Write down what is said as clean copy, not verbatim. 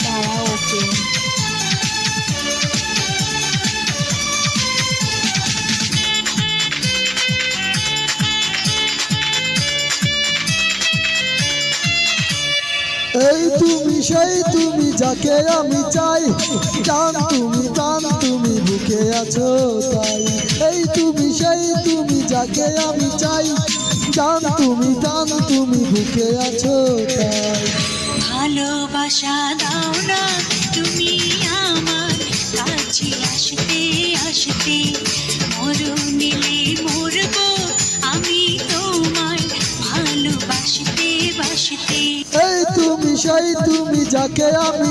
তারা ওকে। এই তুমি সেই তুমি যাকে আমি চাই, জান তুমি প্রাণ তুমি বুকে আছো তাই। এই তুমি সেই তুমি যাকে আমি চাই, জান তুমি প্রাণ তুমি বুকে আছো তাই। ভালোবাসা দাও না তুমি আমার কাছে আসতে আসতে, মরণিলে মরবো আমি তোমায় ভালোবাসতে বাসতে। এই তুমি সেই তুমি যাকে আমি